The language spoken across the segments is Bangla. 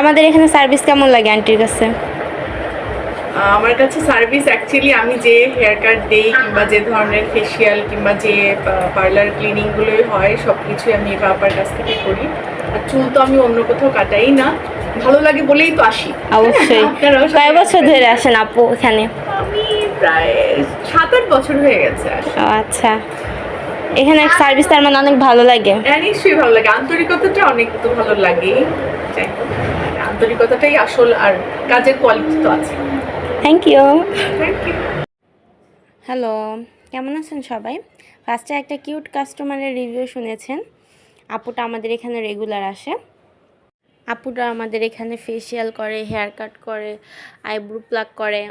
আমাদের এখানে সার্ভিস কেমন লাগে আন্টির কাছে? আমার কাছে সার্ভিস অ্যাকচুয়ালি আমি যে হেয়ার কাট দেই কিংবা যে ধরনের ফেসিয়াল কিংবা যে পার্লার ক্লিনিংগুলোই হয় সব কিছুই আমি বাবার কাছ থেকে করি। আর চুল তো আমি অন্য কোথাও কাটাই না, ভালো লাগে বলেই তো আসি। অবশ্যই। কয় বছর ধরে আসেন আপু এখানে? আমি প্রায় 7-8 বছর হয়ে গেছে আসি। আচ্ছা, এখানে সার্ভিস তার মানে অনেক ভালো লাগে। হ্যাঁ নিশ্চয়ই ভালো লাগে, আন্তরিকতাটা অনেক তো ভালো লাগেই। যাই হোক, আন্তরিকতাটাই আসল, আর কাজের কোয়ালিটি তো আছে। Thank you. Thank you. Hello, কেমন আছেন সবাই? ফার্স্টে একটা কিউট কাস্টমারের রিভিউ শুনেছেন। আপুটা আমাদের এখানে রেগুলার আসে। আপুটা আমাদের এখানে ফেসিয়াল করে, হেয়ার কাট করে, আইব্রো প্লাক করে।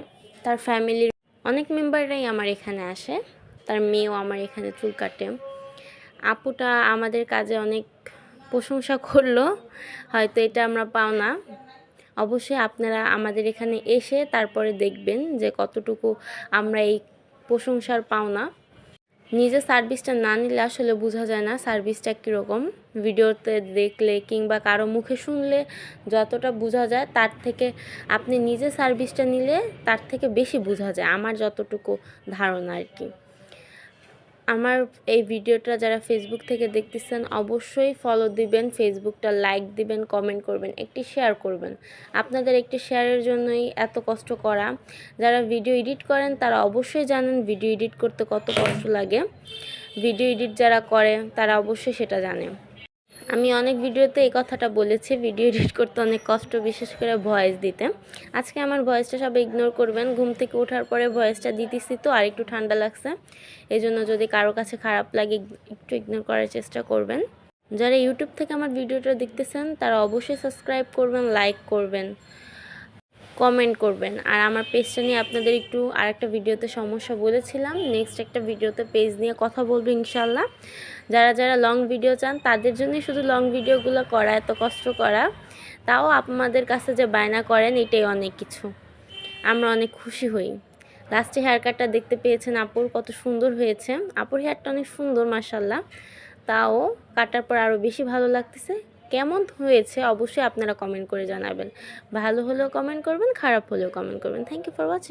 তার ফ্যামিলির অনেক মেম্বাররাই আমার এখানে আসে। তার মেয়েও আমার এখানে চুল কাটে। আপুটা আমাদের কাজে অনেক প্রশংসা করলো, হয়তো এটা আমরা পাও না। অবশ্যই আপনারা আমাদের এখানে এসে তারপরে দেখবেন যে কতটুকু আমরা এই প্রশংসার পাওনা। নিজে সার্ভিসটা না নিলে আসলে বোঝা যায় না সার্ভিসটা কীরকম। ভিডিওতে দেখলে কিংবা কারো মুখে শুনলে যতটা বোঝা যায় তার থেকে আপনি নিজে সার্ভিসটা নিলে তার থেকে বেশি বোঝা যায়, আমার যতটুকু ধারণা আর কি। আমার এই ভিডিওটা যারা ফেসবুক থেকে দেখতেছেন অবশ্যই ফলো দিবেন, ফেসবুকটা লাইক দিবেন, কমেন্ট করবেন, একটি শেয়ার করবেন। আপনাদের একটি শেয়ারের জন্যই এত কষ্ট করা। যারা ভিডিও এডিট করেন তারা অবশ্যই জানেন ভিডিও এডিট করতে কত কষ্ট লাগে। ভিডিও এডিট যারা করে তারা অবশ্যই সেটা জানে। আমি অনেক ভিডিওতে এই কথাটা বলেছি, ভিডিও এডিট করতে অনেক কষ্ট, বিশেষ করে ভয়েস দিতে। আজকে আমার ভয়েসটা সবাই ইগনোর করবেন, ঘুম থেকে ওঠার পরে ভয়েসটা দিতেছি তো আর একটু ঠান্ডা লাগছে, এই জন্য যদি কারো কাছে খারাপ লাগে একটু ইগনোর করার চেষ্টা করবেন। যারা ইউটিউব থেকে আমার ভিডিওটা দেখতেছেন তারা অবশ্যই সাবস্ক্রাইব করবেন, লাইক করবেন, কমেন্ট করবেন। আর আমার পেজটা নিয়ে আপনাদের একটু আরেকটা ভিডিওতে সমস্যা বলেছিলাম, নেক্সট একটা ভিডিওতে পেজ নিয়ে কথা বলবো ইনশাল্লাহ। যারা যারা লং ভিডিও চান তাদের জন্যই শুধু লং ভিডিওগুলো করা, এত কষ্ট করা। তাও আপনাদের কাছে যে বায়না করেন এটাই অনেক কিছু, আমরা অনেক খুশি হই। লাস্টে হেয়ার কাটটা দেখতে পেয়েছেন আপুর, কত সুন্দর হয়েছে। আপুর হেয়ারটা অনেক সুন্দর মাশাল্লাহ, তাও কাটার পর আরও বেশি ভালো লাগতেছে। কেমন হয়েছে অবশ্যই আপনারা কমেন্ট করে জানাবেন, ভালো হলেও কমেন্ট করবেন, খারাপ হলেও কমেন্ট করবেন। Thank you for watching.